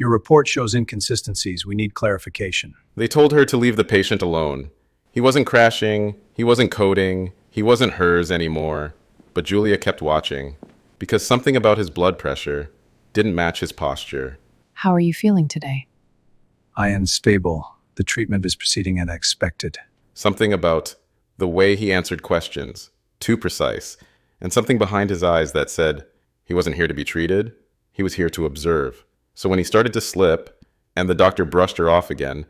Your report shows inconsistencies. We need clarification. They told her to leave the patient alone. He wasn't crashing, he wasn't coding, he wasn't hers anymore. But Julia kept watching, because something about his blood pressure didn't match his posture. How are you feeling today? I am stable. The treatment is proceeding as expected. Something about the way he answered questions, too precise, and something behind his eyes that said he wasn't here to be treated, he was here to observe. So when he started to slip, and the doctor brushed her off again,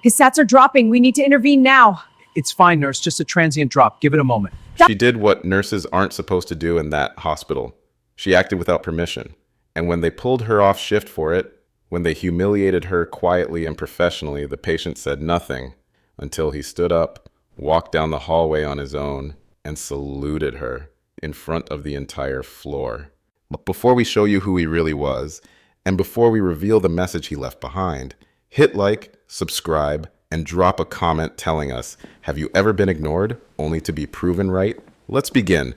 His sats are dropping. We need to intervene now. It's fine, nurse. Just a transient drop. Give it a moment. she did what nurses aren't supposed to do in that hospital. She acted without permission. And when they pulled her off shift for it, when they humiliated her quietly and professionally, the patient said nothing until he stood up, walked down the hallway on his own, and saluted her in front of the entire floor. But before we show you who he really was, and before we reveal the message he left behind, hit like, subscribe, and drop a comment telling us, have you ever been ignored only to be proven right? Let's begin.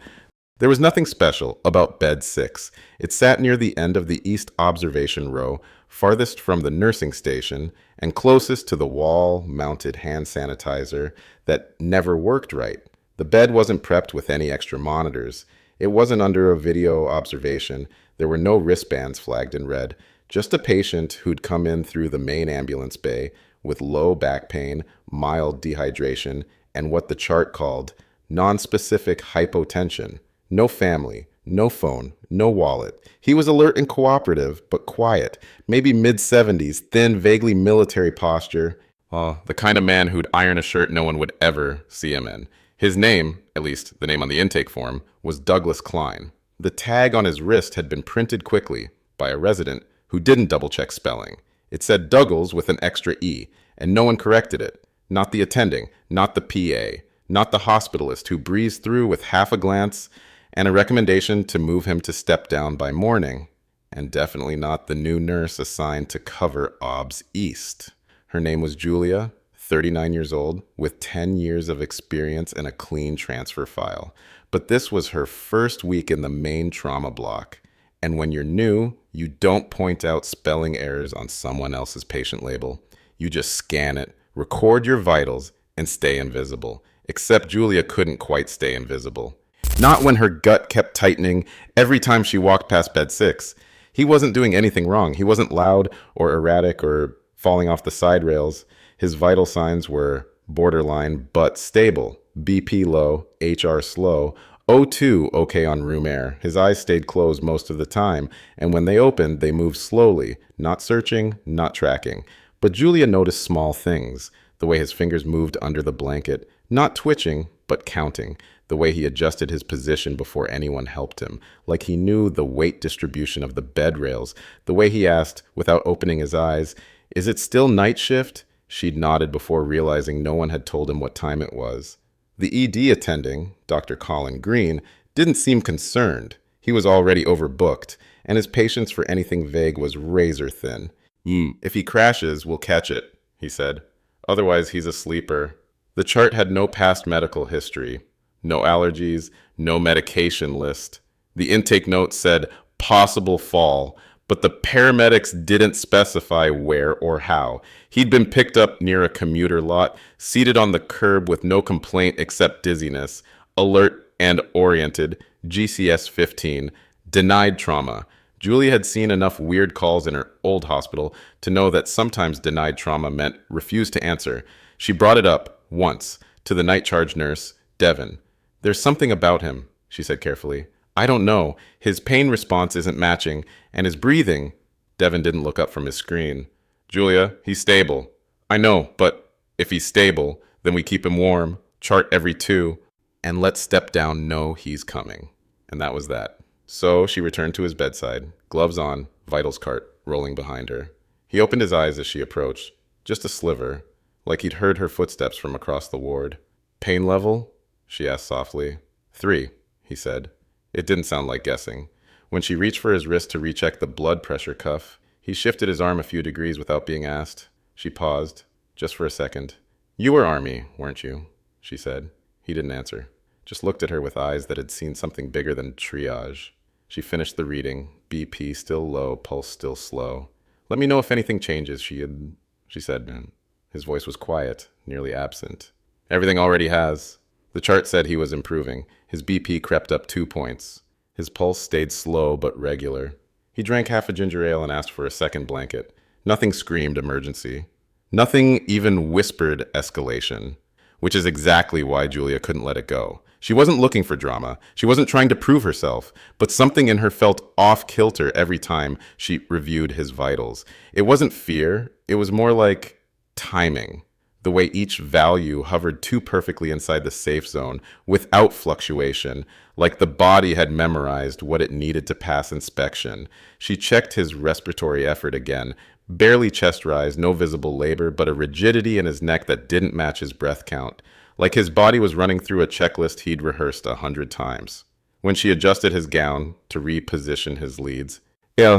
There was nothing special about bed 6. It sat near the end of the east observation row, farthest from the nursing station, and closest to the wall-mounted hand sanitizer that never worked right. The bed wasn't prepped with any extra monitors. It wasn't under a video observation. There were no wristbands flagged in red. Just a patient who'd come in through the main ambulance bay with low back pain, mild dehydration, and what the chart called nonspecific hypotension. No family, no phone, no wallet. He was alert and cooperative, but quiet. Maybe mid-70s, thin, vaguely military posture. The kind of man who'd iron a shirt no one would ever see him in. His name, at least the name on the intake form, was Douglas Klein. The tag on his wrist had been printed quickly by a resident who didn't double-check spelling. It said Douglas with an extra E, and no one corrected it. Not the attending, not the PA, not the hospitalist who breezed through with half a glance and a recommendation to move him to step down by morning, and definitely not the new nurse assigned to cover OBS East. Her name was Julia, 39 years old, with 10 years of experience and a clean transfer file. But this was her first week in the main trauma block. And when you're new, you don't point out spelling errors on someone else's patient label. You just scan it, record your vitals, and stay invisible. Except Julia couldn't quite stay invisible. Not when her gut kept tightening every time she walked past bed 6. He wasn't doing anything wrong. He wasn't loud or erratic or falling off the side rails. His vital signs were borderline but stable. BP low, HR slow, O2 okay on room air. His eyes stayed closed most of the time, and when they opened, they moved slowly, not searching, not tracking. But Julia noticed small things, the way his fingers moved under the blanket, not twitching, but counting, the way he adjusted his position before anyone helped him, like he knew the weight distribution of the bed rails, the way he asked, without opening his eyes, "Is it still night shift?" She'd nodded before realizing no one had told him what time it was. The ED attending, Dr. Colin Green, didn't seem concerned. He was already overbooked, and his patience for anything vague was razor thin. If he crashes, we'll catch it, he said. Otherwise, he's a sleeper. The chart had no past medical history, no allergies, no medication list. The intake note said possible fall, but the paramedics didn't specify where or how. He'd been picked up near a commuter lot, seated on the curb with no complaint except dizziness, alert and oriented, GCS 15, denied trauma. Julia had seen enough weird calls in her old hospital to know that sometimes denied trauma meant refuse to answer. She brought it up, once, to the night charge nurse, Devin. "There's something about him," she said carefully. "I don't know. His pain response isn't matching, and his breathing..." Devin didn't look up from his screen. "Julia, he's stable." "I know, but if he's stable, then we keep him warm, chart every 2, and let step down know he's coming." And that was that. So she returned to his bedside, gloves on, vitals cart rolling behind her. He opened his eyes as she approached, just a sliver, like he'd heard her footsteps from across the ward. "Pain level?" she asked softly. 3, he said. It didn't sound like guessing. When she reached for his wrist to recheck the blood pressure cuff, he shifted his arm a few degrees without being asked. She paused, just for a second. "You were Army, weren't you?" she said. He didn't answer, just looked at her with eyes that had seen something bigger than triage. She finished the reading, BP still low, pulse still slow. Let me know if anything changes, she said. His voice was quiet, nearly absent. Everything already has. The chart said he was improving. His BP crept up 2 points. His pulse stayed slow but regular. He drank half a ginger ale and asked for a second blanket. Nothing screamed emergency. Nothing even whispered escalation, which is exactly why Julia couldn't let it go. She wasn't looking for drama. She wasn't trying to prove herself, but something in her felt off kilter every time she reviewed his vitals. It wasn't fear. It was more like timing. The way each value hovered too perfectly inside the safe zone without fluctuation, like the body had memorized what it needed to pass inspection. She checked his respiratory effort again. Barely chest rise, no visible labor, but a rigidity in his neck that didn't match his breath count. Like his body was running through a checklist he'd rehearsed 100 times. When she adjusted his gown to reposition his leads,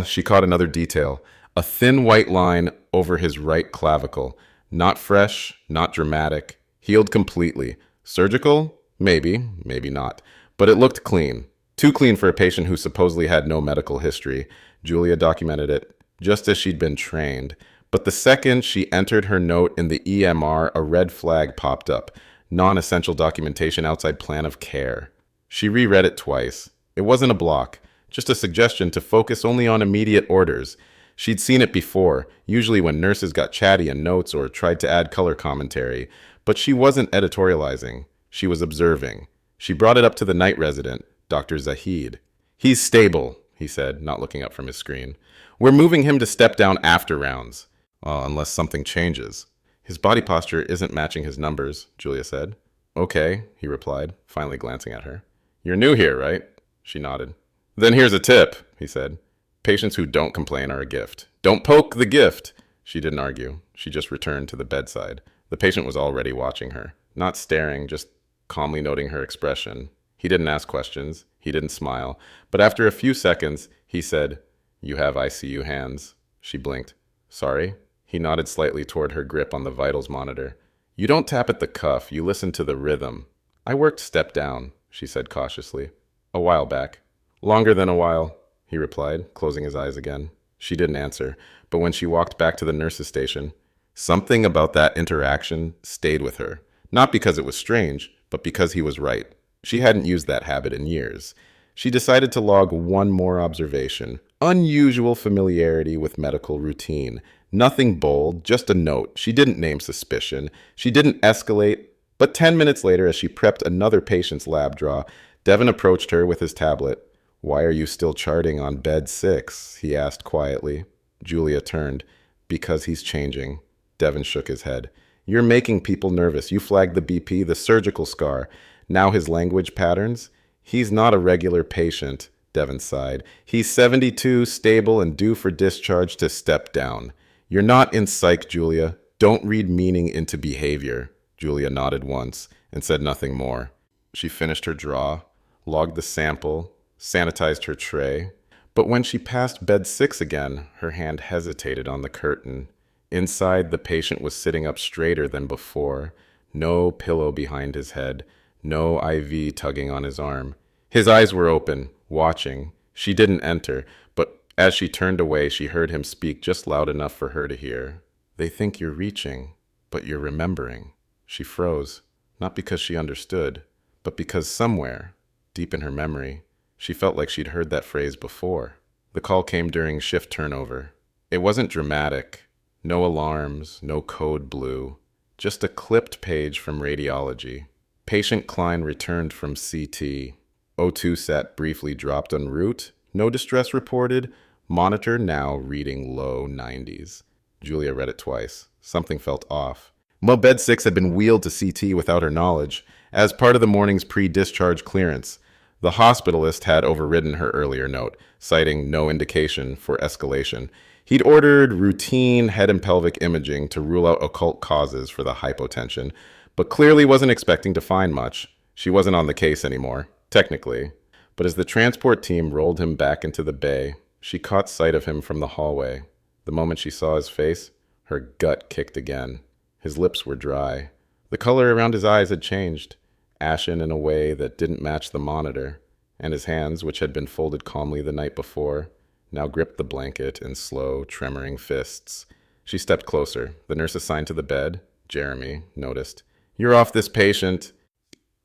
she caught another detail. A thin white line over his right clavicle. Not fresh, not dramatic. Healed completely. Surgical? Maybe, maybe not. But it looked clean. Too clean for a patient who supposedly had no medical history. Julia documented it just as she'd been trained. But the second she entered her note in the EMR, a red flag popped up. Non-essential documentation outside plan of care. She reread it twice. It wasn't a block, just a suggestion to focus only on immediate orders. She'd seen it before, usually when nurses got chatty in notes or tried to add color commentary. But she wasn't editorializing. She was observing. She brought it up to the night resident, Dr. Zahid. "He's stable," he said, not looking up from his screen. "We're moving him to step down after rounds. Unless something changes." "His body posture isn't matching his numbers," Julia said. "Okay," he replied, finally glancing at her. "You're new here, right?" She nodded. "Then here's a tip," he said. "Patients who don't complain are a gift. Don't poke the gift." She didn't argue. She just returned to the bedside. The patient was already watching her, not staring, just calmly noting her expression. He didn't ask questions. He didn't smile. But after a few seconds, he said, "You have ICU hands." She blinked. "Sorry?" He nodded slightly toward her grip on the vitals monitor. "You don't tap at the cuff, you listen to the rhythm." "I worked step down," she said cautiously. "A while back." "Longer than a while," he replied, closing his eyes again. She didn't answer, but when she walked back to the nurse's station, something about that interaction stayed with her. Not because it was strange, but because he was right. She hadn't used that habit in years. She decided to log one more observation. Unusual familiarity with medical routine. Nothing bold, just a note. She didn't name suspicion. She didn't escalate. But 10 minutes later, as she prepped another patient's lab draw, Devin approached her with his tablet. "Why are you still charting on bed 6? He asked quietly. Julia turned. "Because he's changing." Devin shook his head. "You're making people nervous. You flagged the BP, the surgical scar. Now his language patterns? He's not a regular patient," Devin sighed. "He's 72, stable, and due for discharge to step down." "You're not in psych, Julia. Don't read meaning into behavior." Julia nodded once and said nothing more. She finished her draw, logged the sample, sanitized her tray. But when she passed bed 6 again, her hand hesitated on the curtain. Inside, the patient was sitting up straighter than before. No pillow behind his head. No IV tugging on his arm. His eyes were open, watching. She didn't enter, but as she turned away, she heard him speak just loud enough for her to hear. "They think you're reaching, but you're remembering." She froze, not because she understood, but because somewhere, deep in her memory, she felt like she'd heard that phrase before. The call came during shift turnover. It wasn't dramatic. No alarms, no code blue. Just a clipped page from radiology. Patient Klein returned from CT. O2 sat briefly dropped en route. No distress reported. Monitor now reading low 90s. Julia read it twice. Something felt off. Bed 6 had been wheeled to CT without her knowledge, as part of the morning's pre-discharge clearance. The hospitalist had overridden her earlier note, citing no indication for escalation. He'd ordered routine head and pelvic imaging to rule out occult causes for the hypotension, but clearly wasn't expecting to find much. She wasn't on the case anymore, technically. But as the transport team rolled him back into the bay, she caught sight of him from the hallway. The moment she saw his face, her gut kicked again. His lips were dry. The color around his eyes had changed, ashen in a way that didn't match the monitor, and his hands, which had been folded calmly the night before, now gripped the blanket in slow, tremoring fists. She stepped closer. The nurse assigned to the bed, Jeremy, noticed. "You're off this patient."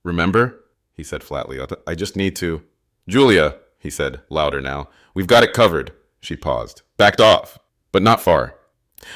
"Remember?" he said flatly. "I just need to." "Julia," he said, louder now. "We've got it covered." She paused. "Backed off, but not far."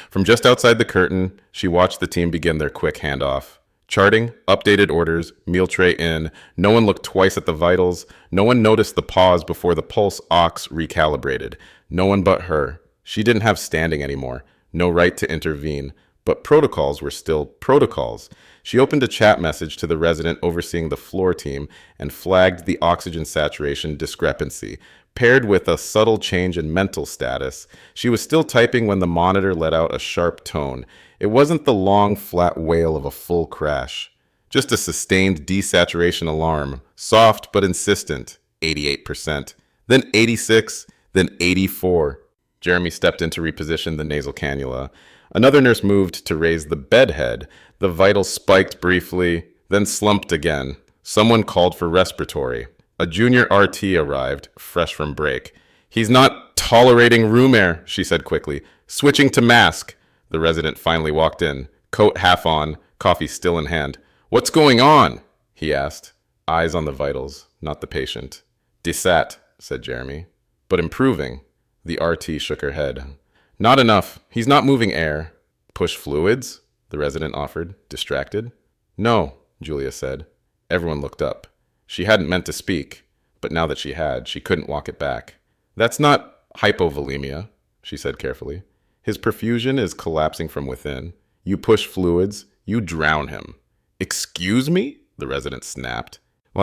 From just outside the curtain, she watched the team begin their quick handoff. Charting, updated orders, meal tray in. No one looked twice at the vitals. No one noticed the pause before the pulse ox recalibrated. No one but her. She didn't have standing anymore. No right to intervene. But protocols were still protocols. She opened a chat message to the resident overseeing the floor team and flagged the oxygen saturation discrepancy. Paired with a subtle change in mental status, she was still typing when the monitor let out a sharp tone. It wasn't the long, flat wail of a full crash. Just a sustained desaturation alarm, soft but insistent, 88%, then 86, then 84. Jeremy stepped in to reposition the nasal cannula. Another nurse moved to raise the bed head. The vitals spiked briefly, then slumped again. Someone called for respiratory. A junior RT arrived, fresh from break. "He's not tolerating room air," she said quickly. "Switching to mask." The resident finally walked in, coat half on, coffee still in hand. "What's going on?" he asked, eyes on the vitals, not the patient. "Desat," said Jeremy. "But improving." The RT shook her head. "Not enough. He's not moving air." "Push fluids?" the resident offered, distracted. "No," Julia said. Everyone looked up. She hadn't meant to speak, but now that she had, she couldn't walk it back. "That's not hypovolemia," she said carefully. "His perfusion is collapsing from within. You push fluids, you drown him." "Excuse me?" the resident snapped.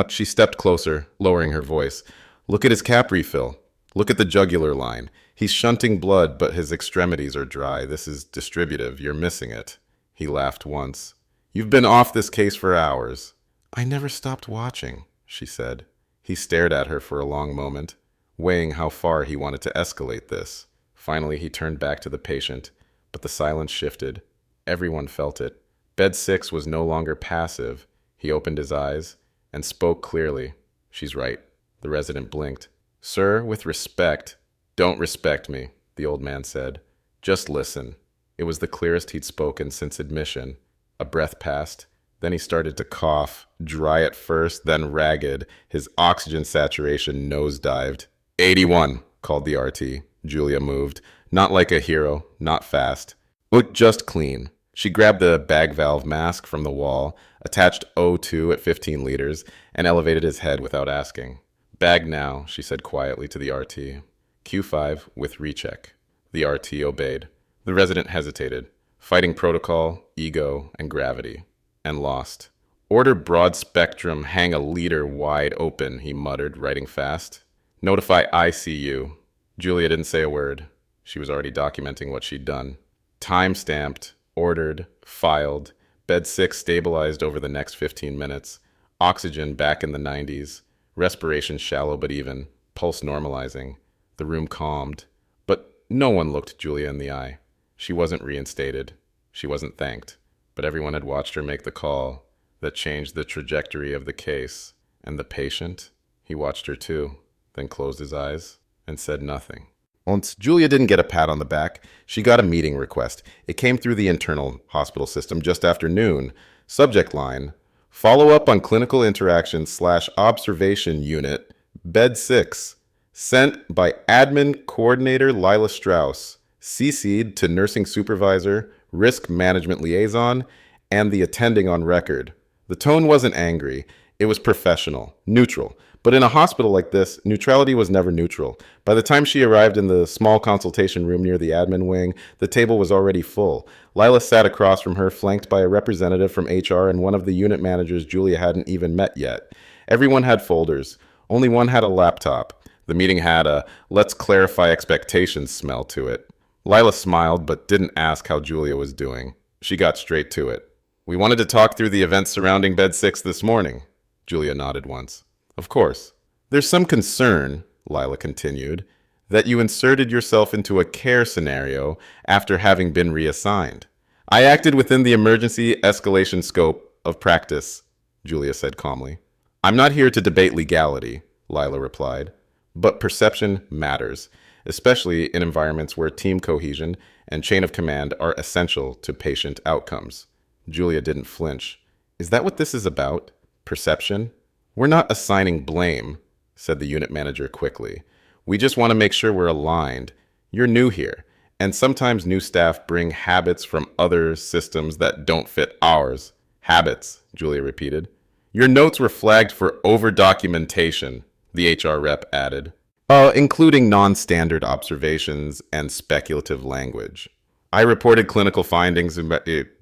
She stepped closer, lowering her voice. "Look at his cap refill. Look at the jugular line. He's shunting blood, but his extremities are dry. This is distributive. You're missing it." He laughed once. "You've been off this case for hours." "I never stopped watching," she said. He stared at her for a long moment, weighing how far he wanted to escalate this. Finally, he turned back to the patient, but the silence shifted. Everyone felt it. Bed 6 was no longer passive. He opened his eyes and spoke clearly. "She's right." The resident blinked. "Sir, with respect." "Don't respect me," the old man said. "Just listen." It was the clearest he'd spoken since admission. A breath passed. Then he started to cough, dry at first, then ragged. His oxygen saturation nosedived. 81, called the RT. Julia moved. Not like a hero, not fast. Looked just clean. She grabbed the bag valve mask from the wall, attached O2 at 15 liters, and elevated his head without asking. "Bag now," she said quietly to the RT. Q5 with recheck. The RT obeyed. The resident hesitated, fighting protocol, ego, and gravity. And lost. "Order broad spectrum, hang a liter wide open," he muttered, writing fast. "Notify ICU." Julia didn't say a word. She was already documenting what she'd done. Time-stamped, ordered, filed. Bed 6 stabilized over the next 15 minutes. Oxygen back in the 90s. Respiration shallow but even. Pulse normalizing. The room calmed. But no one looked Julia in the eye. She wasn't reinstated. She wasn't thanked. But everyone had watched her make the call that changed the trajectory of the case. And the patient? He watched her too, then closed his eyes and said nothing. Once Julia didn't get a pat on the back, she got a meeting request. It came through the internal hospital system just after noon. Subject line, follow up on clinical interactions / observation unit, bed 6. Sent by admin coordinator Lila Strauss. CC'd to nursing supervisor, risk management liaison, and the attending on record. The tone wasn't angry. It was professional, neutral. But in a hospital like this, neutrality was never neutral. By the time she arrived in the small consultation room near the admin wing, the table was already full. Lila sat across from her, flanked by a representative from HR and one of the unit managers Julia hadn't even met yet. Everyone had folders. Only one had a laptop. The meeting had a "let's clarify expectations" smell to it. Lila smiled but didn't ask how Julia was doing. She got straight to it. "We wanted to talk through the events surrounding Bed 6 this morning." Julia nodded once. "Of course. There's some concern," Lila continued, "that you inserted yourself into a care scenario after having been reassigned. I acted within the emergency escalation scope of practice," Julia said calmly. "I'm not here to debate legality," Lila replied, "but perception matters, especially in environments where team cohesion and chain of command are essential to patient outcomes. Julia didn't flinch. Is that what this is about? Perception? We're not assigning blame, said the unit manager quickly. We just want to make sure we're aligned. You're new here, and sometimes new staff bring habits from other systems that don't fit ours. Habits, Julia repeated. Your notes were flagged for over-documentation, the HR rep added, including non-standard observations and speculative language. I reported clinical findings,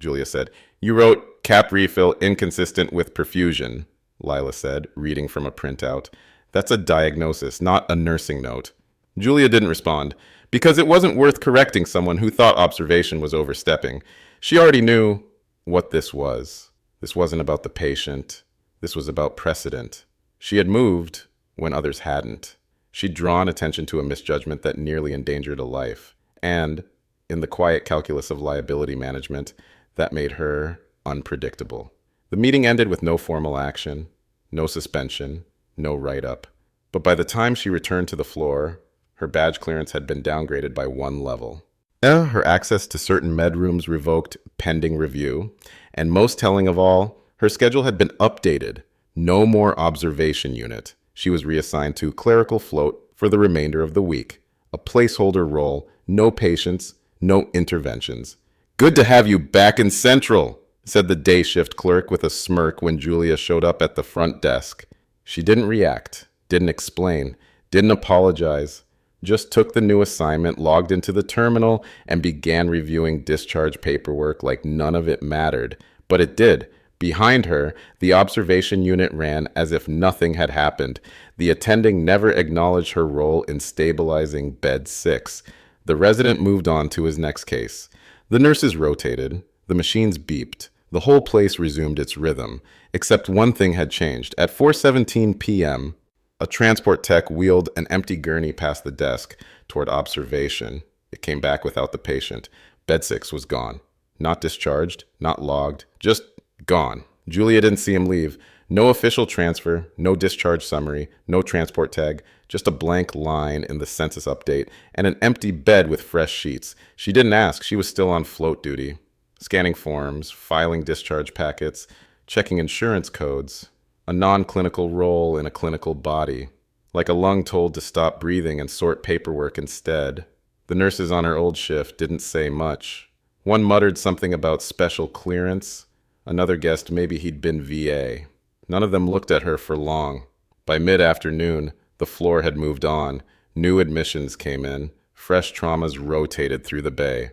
Julia said. You wrote cap refill inconsistent with perfusion, Lila said, reading from a printout. That's a diagnosis, not a nursing note. Julia didn't respond, because it wasn't worth correcting someone who thought observation was overstepping. She already knew what this was. This wasn't about the patient. This was about precedent. She had moved when others hadn't. She'd drawn attention to a misjudgment that nearly endangered a life. And, in the quiet calculus of liability management, that made her unpredictable. The meeting ended with no formal action, no suspension, no write-up. But by the time she returned to the floor, her badge clearance had been downgraded by 1 level. Her access to certain med rooms revoked pending review. And most telling of all, her schedule had been updated. No more observation unit. She was reassigned to clerical float for the remainder of the week. A placeholder role, no patients, no interventions. Good to have you back in Central, said the day shift clerk with a smirk when Julia showed up at the front desk. She didn't react, didn't explain, didn't apologize, just took the new assignment, logged into the terminal, and began reviewing discharge paperwork like none of it mattered. But it did. Behind her, the observation unit ran as if nothing had happened. The attending never acknowledged her role in stabilizing bed 6. The resident moved on to his next case. The nurses rotated. The machines beeped. The whole place resumed its rhythm. Except one thing had changed. At 4:17 p.m., a transport tech wheeled an empty gurney past the desk toward observation. It came back without the patient. Bed 6 was gone. Not discharged, not logged, just gone. Julia didn't see him leave. No official transfer, no discharge summary, no transport tag, just a blank line in the census update and an empty bed with fresh sheets. She didn't ask. She was still on float duty, scanning forms, filing discharge packets, checking insurance codes, a non-clinical role in a clinical body, like a lung told to stop breathing and sort paperwork instead. The nurses on her old shift didn't say much. One muttered something about special clearance. Another guessed maybe he'd been VA. None of them looked at her for long. By mid-afternoon, the floor had moved on. New admissions came in. Fresh traumas rotated through the bay.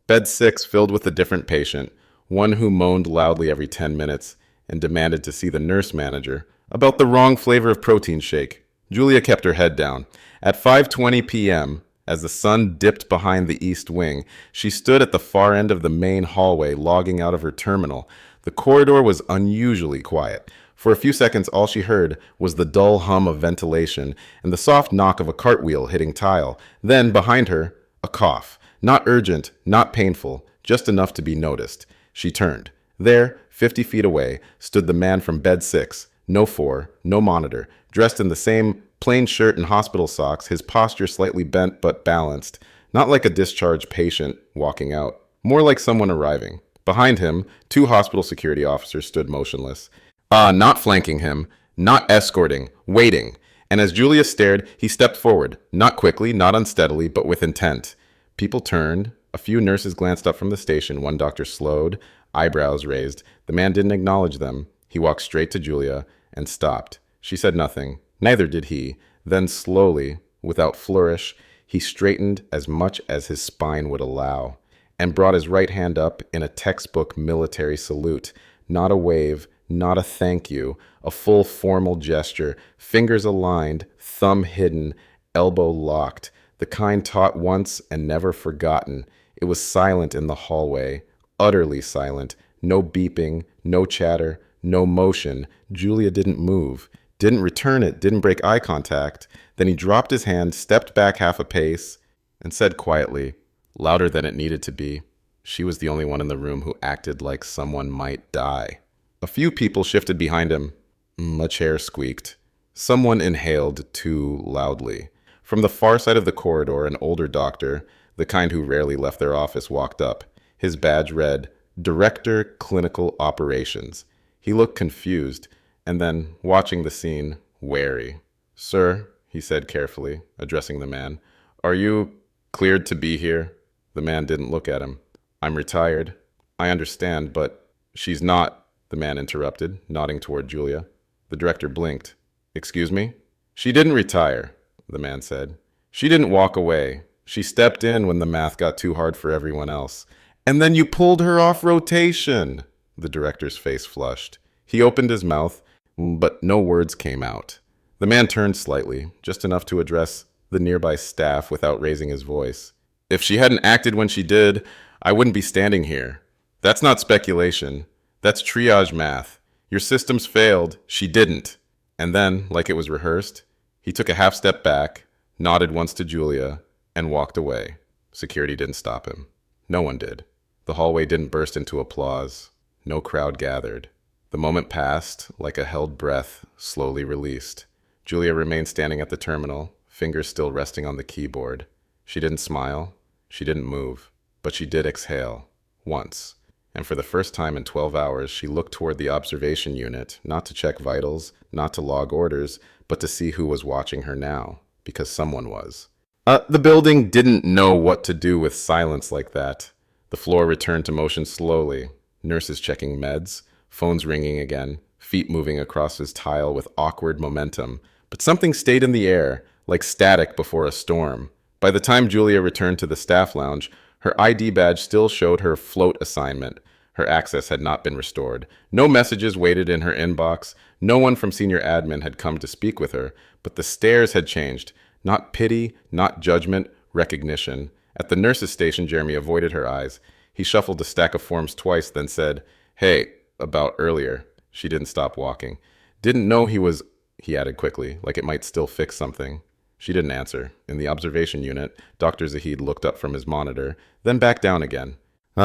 Bed 6 filled with a different patient, one who moaned loudly every 10 minutes and demanded to see the nurse manager about the wrong flavor of protein shake. Julia kept her head down. At 5:20 p.m., as the sun dipped behind the east wing, she stood at the far end of the main hallway, logging out of her terminal. The corridor was unusually quiet. For a few seconds, all she heard was the dull hum of ventilation and the soft knock of a cartwheel hitting tile. Then, behind her, a cough. Not urgent, not painful, just enough to be noticed. She turned. There, 50 feet away, stood the man from bed 6. No 4, no monitor, dressed in the same plain shirt and hospital socks, his posture slightly bent but balanced, not like a discharged patient walking out, more like someone arriving. Behind him, 2 hospital security officers stood motionless. Not flanking him, not escorting, waiting. And as Julia stared, he stepped forward, not quickly, not unsteadily, but with intent. People turned. A few nurses glanced up from the station. One doctor slowed, eyebrows raised. The man didn't acknowledge them. He walked straight to Julia and stopped. She said nothing. Neither did he. Then slowly, without flourish, he straightened as much as his spine would allow and brought his right hand up in a textbook military salute. Not a wave, not a thank you, a full formal gesture, fingers aligned, thumb hidden, elbow locked, the kind taught once and never forgotten. It was silent in the hallway, utterly silent, no beeping, no chatter, no motion. Julia didn't move. Didn't return it, didn't break eye contact. Then he dropped his hand, stepped back half a pace, and said quietly, louder than it needed to be, she was the only one in the room who acted like someone might die. A few people shifted behind him. A chair squeaked. Someone inhaled too loudly. From the far side of the corridor, an older doctor, the kind who rarely left their office, walked up. His badge read, Director Clinical Operations. He looked confused, and then, watching the scene, wary. Sir, he said carefully, addressing the man, are you cleared to be here? The man didn't look at him. I'm retired. I understand, but she's not, the man interrupted, nodding toward Julia. The director blinked. Excuse me? She didn't retire, the man said. She didn't walk away. She stepped in when the math got too hard for everyone else. And then you pulled her off rotation. The director's face flushed. He opened his mouth, but no words came out. The man turned slightly, just enough to address the nearby staff without raising his voice. If she hadn't acted when she did, I wouldn't be standing here. That's not speculation. That's triage math. Your systems failed. She didn't. And then, like it was rehearsed, he took a half step back, nodded once to Julia, and walked away. Security didn't stop him. No one did. The hallway didn't burst into applause. No crowd gathered. The moment passed, like a held breath, slowly released. Julia remained standing at the terminal, fingers still resting on the keyboard. She didn't smile. She didn't move. But she did exhale. Once. And for the first time in 12 hours, she looked toward the observation unit, not to check vitals, not to log orders, but to see who was watching her now, because someone was. The building didn't know what to do with silence like that. The floor returned to motion slowly, nurses checking meds, phones ringing again, feet moving across his tile with awkward momentum. But something stayed in the air, like static before a storm. By the time Julia returned to the staff lounge, her ID badge still showed her float assignment. Her access had not been restored. No messages waited in her inbox. No one from senior admin had come to speak with her, but the stares had changed. Not pity, not judgment, recognition. At the nurse's station, Jeremy avoided her eyes. He shuffled a stack of forms twice, then said, Hey, about earlier. She didn't stop walking. Didn't know he added quickly, like it might still fix something. She didn't answer. In the observation unit, Dr. Zahid looked up from his monitor, then back down again.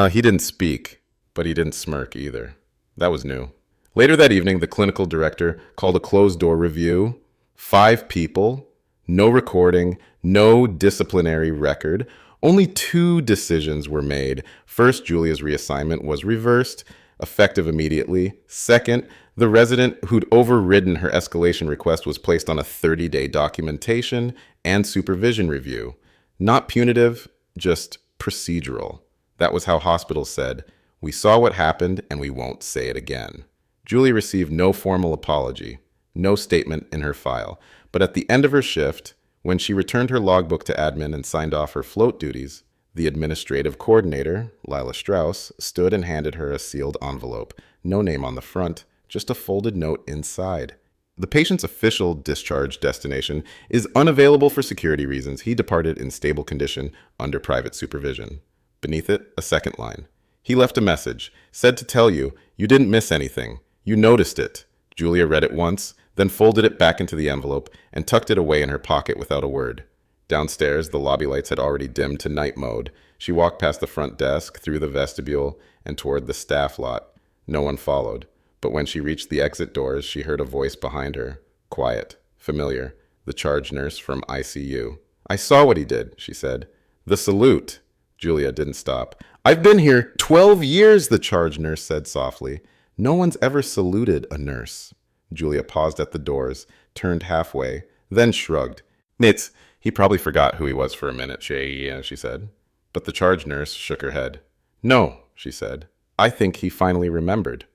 He didn't speak, but he didn't smirk either. That was new. Later that evening, the clinical director called a closed-door review. 5 people, no recording, no disciplinary record. Only 2 decisions were made. First, Julia's reassignment was reversed, effective immediately. Second, the resident who'd overridden her escalation request was placed on a 30-day documentation and supervision review. Not punitive, just procedural. That was how hospitals said, we saw what happened and we won't say it again. Julia received no formal apology, no statement in her file. But at the end of her shift, when she returned her logbook to admin and signed off her float duties, the administrative coordinator, Lila Strauss, stood and handed her a sealed envelope. No name on the front, just a folded note inside. The patient's official discharge destination is unavailable for security reasons. He departed in stable condition under private supervision. Beneath it, a second line. He left a message, said to tell you, you didn't miss anything. You noticed it. Julia read it once, then folded it back into the envelope and tucked it away in her pocket without a word. Downstairs, the lobby lights had already dimmed to night mode. She walked past the front desk, through the vestibule, and toward the staff lot. No one followed. But when she reached the exit doors, she heard a voice behind her. Quiet, familiar, the charge nurse from ICU. I saw what he did, she said. The salute. Julia didn't stop. I've been here 12 years, the charge nurse said softly. No one's ever saluted a nurse. Julia paused at the doors, turned halfway, then shrugged. He probably forgot who he was for a minute, she said. But the charge nurse shook her head. No, she said. I think he finally remembered.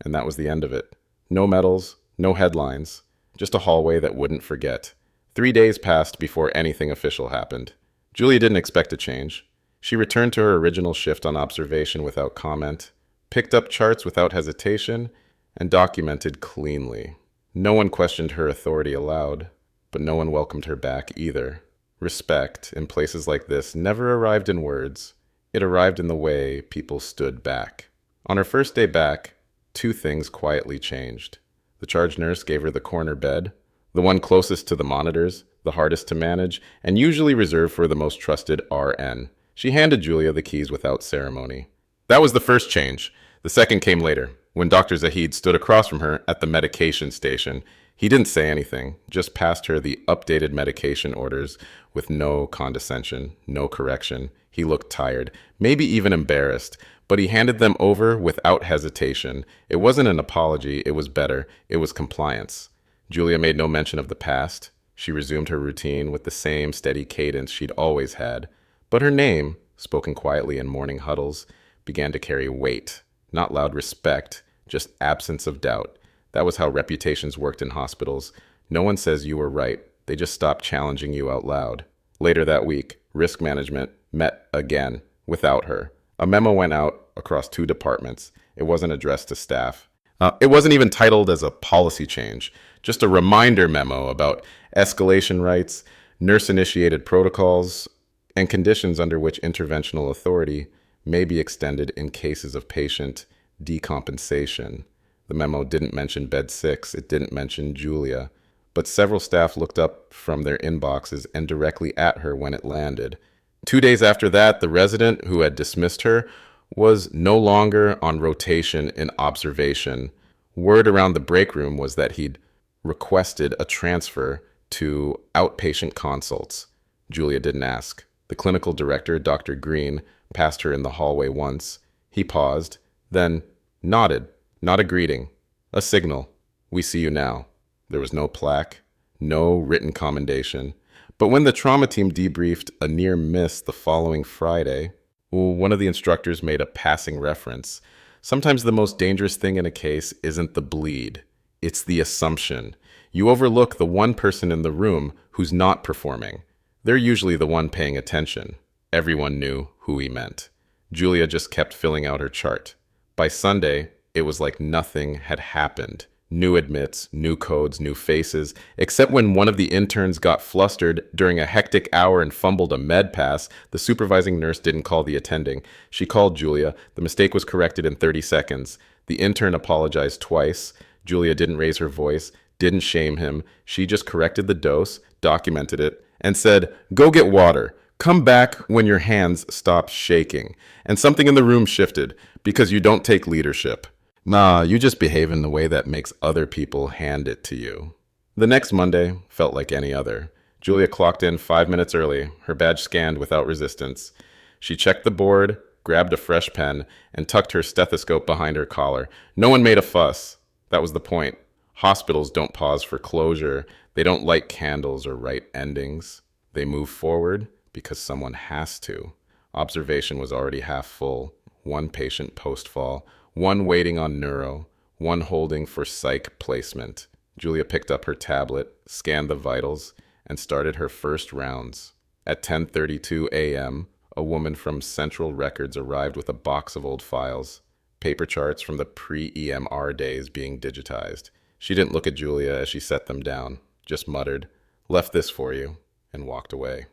And that was the end of it. No medals, no headlines, just a hallway that wouldn't forget. 3 days passed before anything official happened. Julia didn't expect a change. She returned to her original shift on observation without comment, picked up charts without hesitation, and documented cleanly. No one questioned her authority aloud, but no one welcomed her back either. Respect, in places like this, never arrived in words. It arrived in the way people stood back. On her first day back, 2 things quietly changed. The charge nurse gave her the corner bed, the one closest to the monitors, the hardest to manage, and usually reserved for the most trusted RN. She handed Julia the keys without ceremony. That was the first change. The second came later, when Dr. Zahid stood across from her at the medication station. He didn't say anything, just passed her the updated medication orders with no condescension, no correction. He looked tired, maybe even embarrassed, but he handed them over without hesitation. It wasn't an apology, it was better. It was compliance. Julia made no mention of the past. She resumed her routine with the same steady cadence she'd always had. But her name, spoken quietly in morning huddles, began to carry weight. Not loud respect, just absence of doubt. That was how reputations worked in hospitals. No one says you were right. They just stop challenging you out loud. Later that week, risk management met again, without her. A memo went out across 2 departments. It wasn't addressed to staff. It wasn't even titled as a policy change, just a reminder memo about escalation rights, nurse-initiated protocols, and conditions under which interventional authority may be extended in cases of patient decompensation. The memo didn't mention Bed 6, it didn't mention Julia, but several staff looked up from their inboxes and directly at her when it landed. 2 days after that, the resident who had dismissed her was no longer on rotation in observation. Word around the break room was that he'd requested a transfer to outpatient consults. Julia didn't ask. The clinical director, Dr. Green, passed her in the hallway once. He paused, then nodded. Not a greeting, a signal. We see you now. There was no plaque, no written commendation. But when the trauma team debriefed a near miss the following Friday, one of the instructors made a passing reference. Sometimes the most dangerous thing in a case isn't the bleed, it's the assumption. You overlook the one person in the room who's not performing. They're usually the one paying attention. Everyone knew who he meant. Julia just kept filling out her chart. By Sunday, it was like nothing had happened. New admits, new codes, new faces, except when one of the interns got flustered during a hectic hour and fumbled a med pass. The supervising nurse didn't call the attending. She called Julia. The mistake was corrected in 30 seconds. The intern apologized twice. Julia didn't raise her voice, didn't shame him. She just corrected the dose, documented it, and said, "Go get water. Come back when your hands stop shaking." And something in the room shifted, because you don't take leadership. Nah, you just behave in the way that makes other people hand it to you. The next Monday felt like any other. Julia clocked in 5 minutes early, her badge scanned without resistance. She checked the board, grabbed a fresh pen, and tucked her stethoscope behind her collar. No one made a fuss. That was the point. Hospitals don't pause for closure. They don't light candles or write endings. They move forward because someone has to. Observation was already half full. 1 patient post-fall, 1 waiting on neuro, 1 holding for psych placement. Julia picked up her tablet, scanned the vitals, and started her first rounds. At 10:32 a.m., a woman from Central Records arrived with a box of old files, paper charts from the pre-EMR days being digitized. She didn't look at Julia as she set them down, just muttered, "Left this for you," and walked away.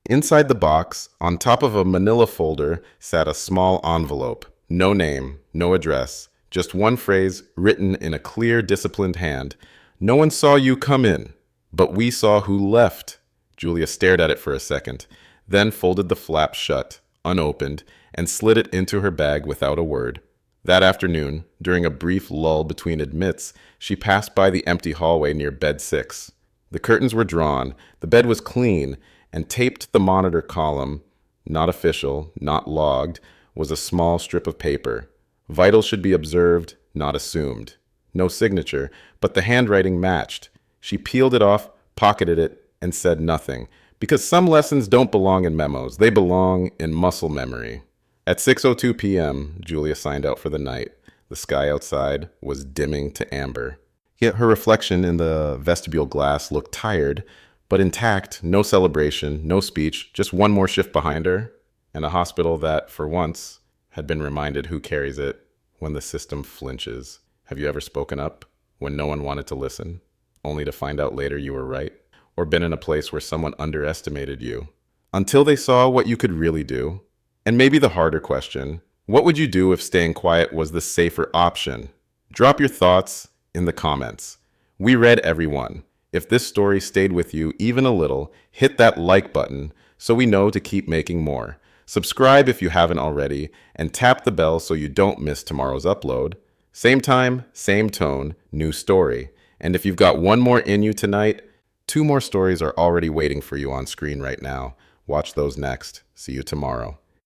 Inside the box, on top of a manila folder, sat a small envelope. No name, no address, just 1 phrase written in a clear, disciplined hand. "No one saw you come in, but we saw who left." Julia stared at it for a second, then folded the flap shut, unopened, and slid it into her bag without a word. That afternoon, during a brief lull between admits, she passed by the empty hallway near Bed 6. The curtains were drawn, the bed was clean, and taped to the monitor column, not official, not logged, was a small strip of paper. Vitals should be observed, not assumed. No signature, but the handwriting matched. She peeled it off, pocketed it, and said nothing, because some lessons don't belong in memos. They belong in muscle memory. At 6:02 p.m., Julia signed out for the night. The sky outside was dimming to amber. Yet her reflection in the vestibule glass looked tired, but intact. No celebration, no speech, just 1 more shift behind her, and a hospital that, for once, had been reminded who carries it when the system flinches. Have you ever spoken up when no one wanted to listen, only to find out later you were right? Or been in a place where someone underestimated you, until they saw what you could really do? And maybe the harder question, what would you do if staying quiet was the safer option? Drop your thoughts in the comments. We read every one. If this story stayed with you even a little, hit that like button so we know to keep making more. Subscribe if you haven't already, and tap the bell so you don't miss tomorrow's upload. Same time, same tone, new story. And if you've got one more in you tonight, 2 more stories are already waiting for you on screen right now. Watch those next. See you tomorrow.